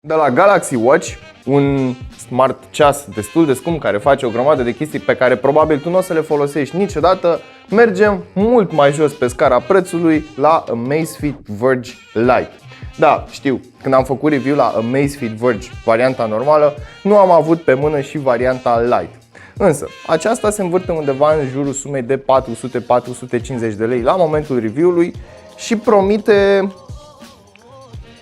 De la Galaxy Watch, un smart ceas destul de scump care face o grămadă de chestii pe care probabil tu nu o să le folosești niciodată, mergem mult mai jos pe scara prețului la Amazfit Verge Lite. Da, știu, când am făcut review la Amazfit Verge, varianta normală, nu am avut pe mână și varianta Lite. Însă, aceasta se învârte undeva în jurul sumei de 400-450 de lei la momentul review-ului și promite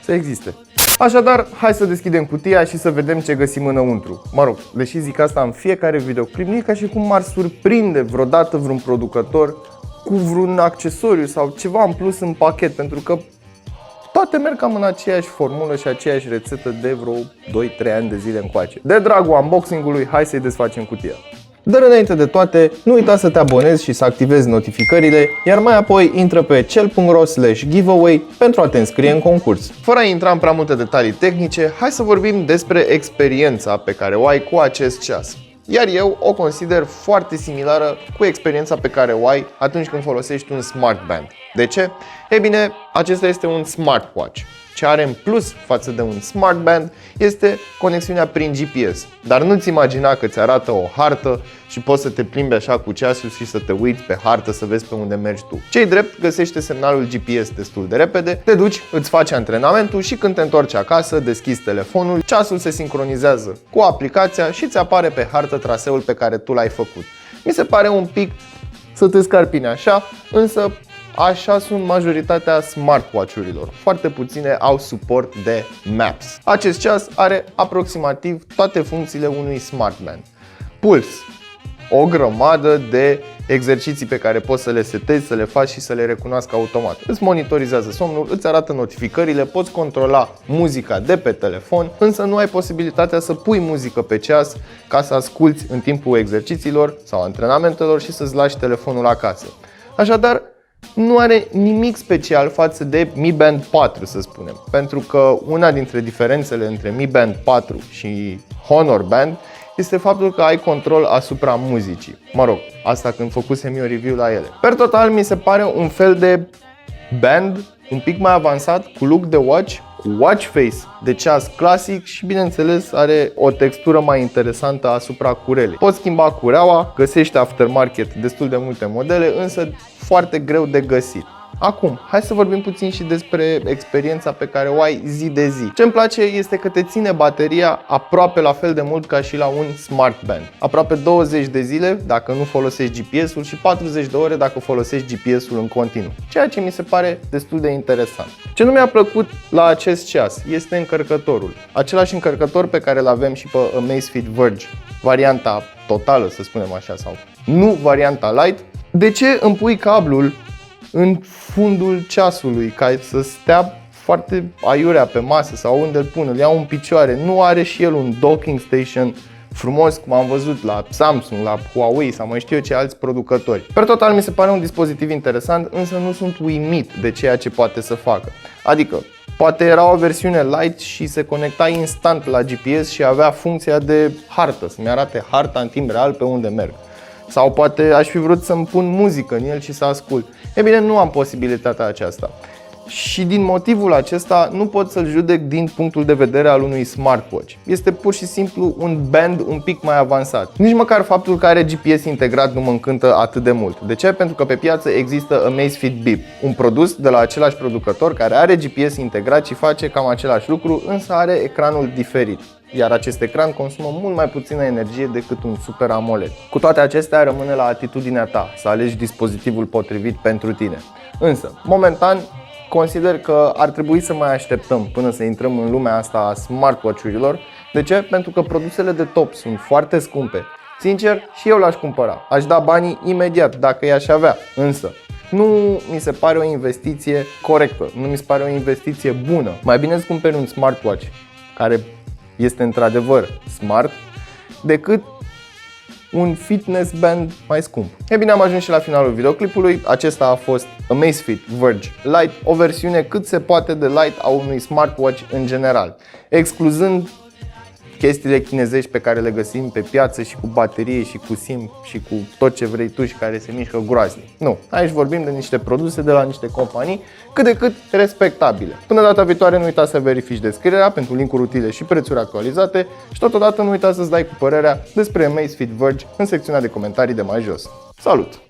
să existe. Așadar, hai să deschidem cutia și să vedem ce găsim înăuntru. Mă rog, deși zic asta în fiecare videoclip, nu e ca și cum m-ar surprinde vreodată vreun producător cu vreun accesoriu sau ceva în plus în pachet, pentru că toate merg cam în aceeași formulă și aceeași rețetă de vreo 2-3 ani de zile încoace. De dragul unboxing-ului, hai să-i desfacem cutia. Dar înainte de toate, nu uita să te abonezi și să activezi notificările, iar mai apoi intră pe cel.ro/giveaway pentru a te înscrie în concurs. Fără a intra în prea multe detalii tehnice, hai să vorbim despre experiența pe care o ai cu acest ceas. Iar eu o consider foarte similară cu experiența pe care o ai atunci când folosești un smartband. De ce? Ei bine, acesta este un smartwatch. Ce are în plus față de un smartband este conexiunea prin GPS. Dar nu-ți imagina că ți arată o hartă și poți să te plimbi așa cu ceasul și să te uiți pe hartă să vezi pe unde mergi tu. Ce-i drept, găsește semnalul GPS destul de repede, te duci, îți faci antrenamentul și când te întorci acasă, deschizi telefonul, ceasul se sincronizează cu aplicația și ți apare pe hartă traseul pe care tu l-ai făcut. Mi se pare un pic să te scarpine așa, însă așa sunt majoritatea smartwatch-urilor. Foarte puține au suport de Maps. Acest ceas are aproximativ toate funcțiile unui smartband. Puls, o grămadă de exerciții pe care poți să le setezi, să le faci și să le recunoască automat. Îți monitorizează somnul, îți arată notificările, poți controla muzica de pe telefon, însă nu ai posibilitatea să pui muzică pe ceas ca să asculți în timpul exercițiilor sau antrenamentelor și să-ți lași telefonul acasă. Așadar, nu are nimic special față de Mi Band 4, să spunem, pentru că una dintre diferențele între Mi Band 4 și Honor Band este faptul că ai control asupra muzicii. Mă rog, asta când făcusem eu review la ele. Per total, mi se pare un fel de band un pic mai avansat, cu look de watch, cu watch face de ceas clasic și bineînțeles are o textură mai interesantă asupra curelei. Poți schimba cureaua, găsești aftermarket destul de multe modele, însă foarte greu de găsit. Acum, hai să vorbim puțin și despre experiența pe care o ai zi de zi. Ce îmi place este că te ține bateria aproape la fel de mult ca și la un smartband. Aproape 20 de zile dacă nu folosești GPS-ul și 40 de ore dacă folosești GPS-ul în continuu. Ceea ce mi se pare destul de interesant. Ce nu mi-a plăcut la acest ceas este încărcătorul. Același încărcător pe care îl avem și pe Amazfit Verge, varianta totală, să spunem așa, sau nu varianta Lite. De ce îmi pui cablul în fundul ceasului ca să stea foarte aiurea pe masă sau unde îl pun, îl iau în picioare? Nu are și el un docking station frumos cum am văzut la Samsung, la Huawei sau mai știu eu ce alți producători. Per total mi se pare un dispozitiv interesant, însă nu sunt uimit de ceea ce poate să facă. Adică, poate era o versiune light și se conecta instant la GPS și avea funcția de hartă, să-mi arate harta în timp real pe unde merg. Sau poate aș fi vrut să-mi pun muzică în el și să ascult. E bine, nu am posibilitatea aceasta. Și din motivul acesta nu pot să-l judec din punctul de vedere al unui smartwatch. Este pur și simplu un band un pic mai avansat. Nici măcar faptul că are GPS integrat nu mă încântă atât de mult. De ce? Pentru că pe piață există Amazfit Bip, un produs de la același producător care are GPS integrat și face cam același lucru, însă are ecranul diferit. Iar acest ecran consumă mult mai puțină energie decât un Super AMOLED. Cu toate acestea, rămâne la atitudinea ta să alegi dispozitivul potrivit pentru tine. Însă, momentan, consider că ar trebui să mai așteptăm până să intrăm în lumea asta a smartwatch-urilor. De ce? Pentru că produsele de top sunt foarte scumpe. Sincer, și eu l-aș cumpăra. Aș da banii imediat dacă i-aș avea. Însă, nu mi se pare o investiție corectă, nu mi se pare o investiție bună. Mai bine îți cumperi un smartwatch care este într-adevăr smart decât un fitness band mai scump. E bine, am ajuns și la finalul videoclipului. Acesta a fost Amazfit Verge Lite, o versiune cât se poate de light a unui smartwatch în general, excluzând chestiile chinezești pe care le găsim pe piață și cu baterie și cu SIM și cu tot ce vrei tu și care se mișcă groaznic. Nu, aici vorbim de niște produse de la niște companii cât de cât respectabile. Până data viitoare nu uita să verifici descrierea pentru linkuri utile și prețuri actualizate și totodată nu uita să-ți dai cu părerea despre Amazfit Verge în secțiunea de comentarii de mai jos. Salut!